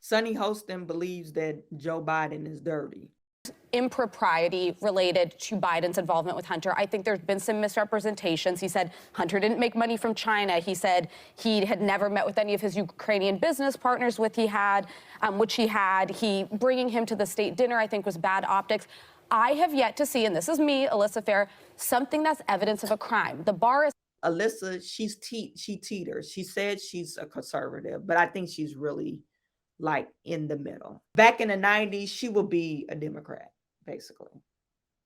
Sonny Hostin believes that Joe Biden is dirty. Impropriety related to Biden's involvement with Hunter. I think there's been some misrepresentations. He said Hunter didn't make money from China. He said he had never met with any of his Ukrainian business partners, which he had. He bringing him to the state dinner, I think, was bad optics. I have yet to see, and this is me, Alyssa Fair, something that's evidence of a crime. The bar is. Alyssa, she teeters. She said she's a conservative, but I think she's really like in the middle. Back in the 90s, she will be a Democrat, basically.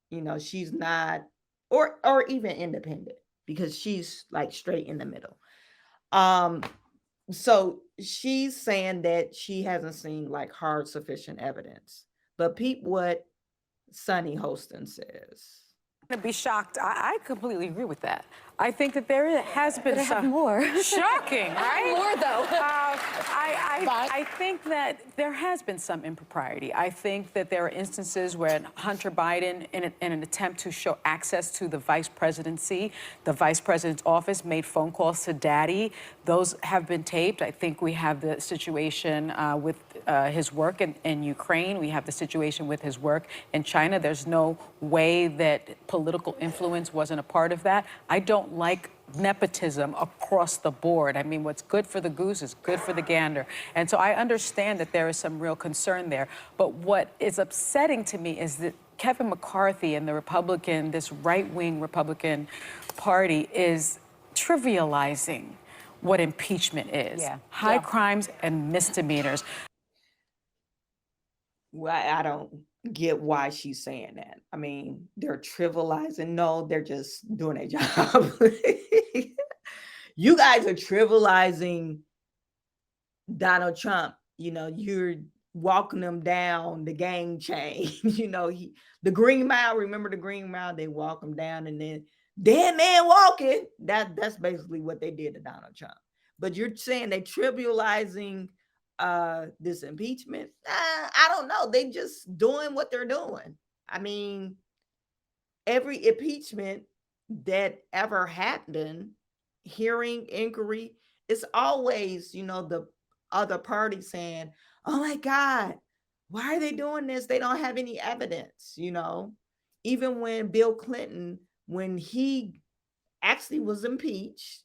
You know, she's not, or even independent, because she's like straight in the middle. So she's saying that she hasn't seen like hard sufficient evidence. But peep what Sonny Hostin says. To be shocked. I completely agree with that. I think that there has been some more. Shocking, right? More though. I think that there has been some impropriety. I think that there are instances where Hunter Biden, in an attempt to show access to the vice presidency, the vice president's office, made phone calls to daddy. Those have been taped. I think we have the situation with his work in Ukraine. We have the situation with his work in China. There's no way that political influence wasn't a part of that. I don't like nepotism across the board. I mean, what's good for the goose is good for the gander. And so I understand that there is some real concern there. But what is upsetting to me is that Kevin McCarthy and this right-wing Republican Party is trivializing what impeachment is. High crimes and misdemeanors. Well, I don't get why she's saying that. I mean, they're trivializing. No, they're just doing their job. You guys are trivializing Donald Trump. You know, you're walking him down the gang chain. You know, the Green Mile, remember the Green Mile? They walk him down and then dead man walking. That's basically what they did to Donald Trump. But you're saying they trivializing this impeachment? I don't know. They just doing what they're doing. I mean, every impeachment that ever happened, hearing, inquiry, it's always, you know, the other party saying, oh my God, why are they doing this? They don't have any evidence, you know. Even when Bill Clinton, when he actually was impeached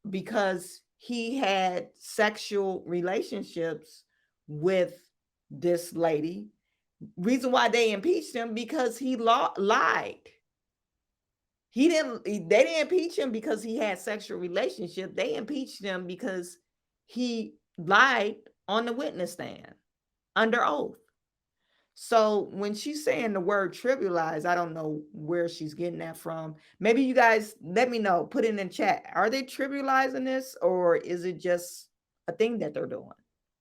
because he had sexual relationships with this lady. Reason why they impeached him, because he lied. They didn't impeach him because he had sexual relationship. They impeached him because he lied on the witness stand under oath. So when she's saying the word trivialize, I don't know where she's getting that from. Maybe you guys let me know, put it in the chat. Are they trivializing this, or is it just a thing that they're doing?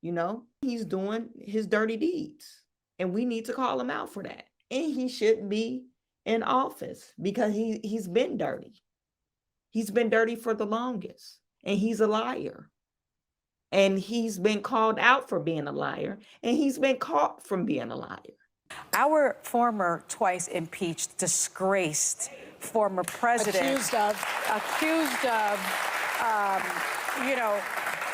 You know, he's doing his dirty deeds and we need to call him out for that. And he shouldn't be in office because he's been dirty. He's been dirty for the longest, and he's a liar. And he's been called out for being a liar, and he's been caught from being a liar. Our former twice impeached, disgraced former president. Accused of, you know,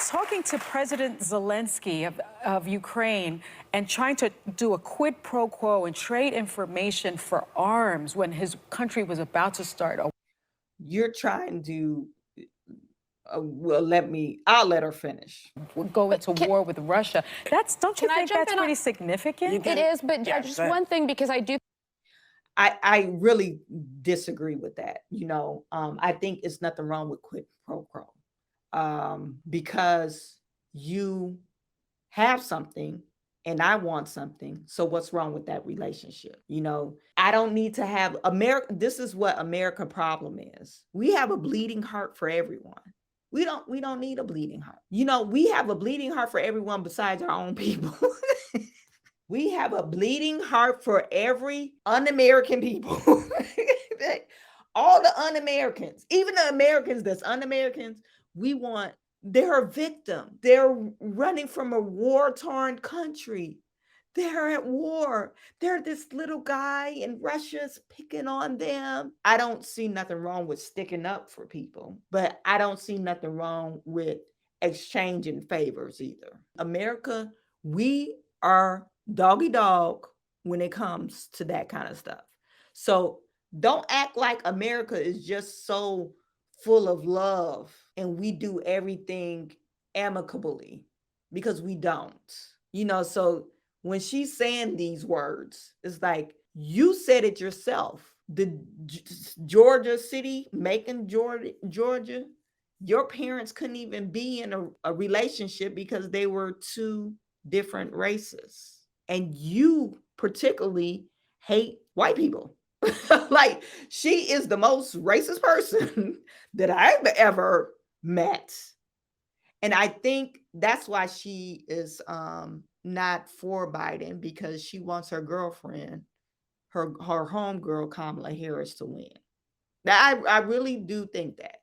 talking to President Zelensky of Ukraine and trying to do a quid pro quo and trade information for arms when his country was about to start. You're trying to well, I'll let her finish. Go into war with Russia. Don't you think that's pretty significant? It is, but just one thing, because I really disagree with that. You know, I think it's nothing wrong with quid pro quo, because you have something and I want something. So what's wrong with that relationship? You know, I don't need to have America. This is what America's problem is. We have a bleeding heart for everyone. We don't need a bleeding heart. You know, we have a bleeding heart for everyone besides our own people. We have a bleeding heart for every un-American people. All the un-Americans, even the Americans that's un-Americans, they're a victim. They're running from a war-torn country. They're at war. They're this little guy and Russia's picking on them. I don't see nothing wrong with sticking up for people, but I don't see nothing wrong with exchanging favors either. America We are doggy dog when it comes to that kind of stuff. So don't act like America is just so full of love and we do everything amicably, because we don't. So when she's saying these words, it's like, you said it yourself. The Georgia city, Macon, Georgia, your parents couldn't even be in a relationship because they were two different races. And you particularly hate white people. Like, she is the most racist person that I've ever met. And I think that's why she is not for Biden, because she wants her girlfriend, her homegirl Kamala Harris, to win. I really do think that.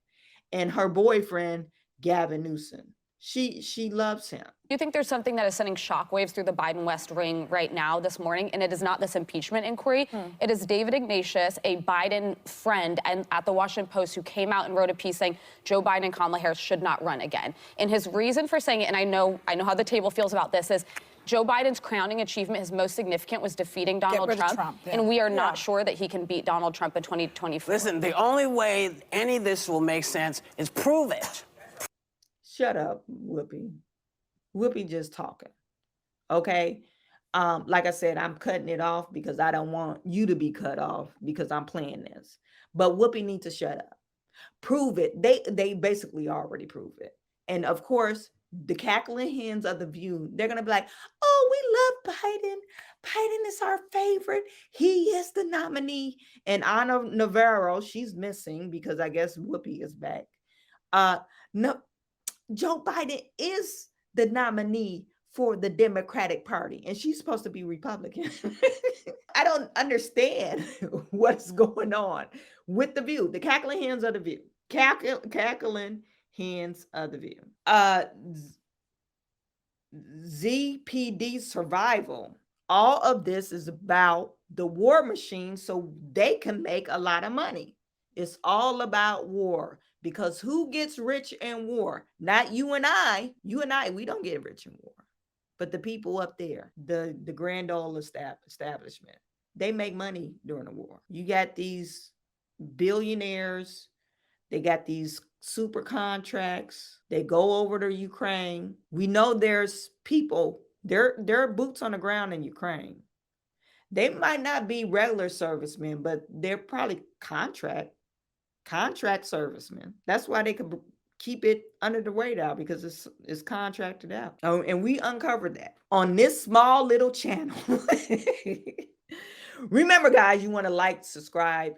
And her boyfriend Gavin Newsom, she loves him. Do you think there's something that is sending shockwaves through the Biden West ring right now this morning? And it is not this impeachment inquiry. It is David Ignatius, a Biden friend, and at the Washington Post, who came out and wrote a piece saying Joe Biden and Kamala Harris should not run again. And his reason for saying it, and I know how the table feels about this, is Joe Biden's crowning achievement, his most significant, was defeating Donald Trump. Yeah. And we are not sure that he can beat Donald Trump in 2024. Listen, the only way any of this will make sense is prove it. Shut up, Whoopi. Whoopi just talking. Okay. Like I said, I'm cutting it off because I don't want you to be cut off because I'm playing this. But Whoopi needs to shut up. Prove it. They basically already proved it. And of course, the cackling hens of the View, they're gonna be like, oh, we love Biden. Biden is our favorite. He is the nominee. And Ana Navarro, she's missing because I guess Whoopi is back. No, Joe Biden is the nominee for the Democratic Party, and she's supposed to be Republican. I don't understand what's going on with the View, the cackling hens of the View, cackling hens of the View. ZPD survival. All of this is about the war machine so they can make a lot of money. It's all about war. Because who gets rich in war? Not you and I. You and I, we don't get rich in war. But the people up there, the grand old establishment, they make money during the war. You got these billionaires. They got these super contracts. They go over to Ukraine. We know there's people, there are boots on the ground in Ukraine. They might not be regular servicemen, but they're probably contract servicemen. That's why they could keep it under the radar, because it's contracted out. Oh, and we uncovered that on this small little channel. Remember, guys, you want to like, subscribe,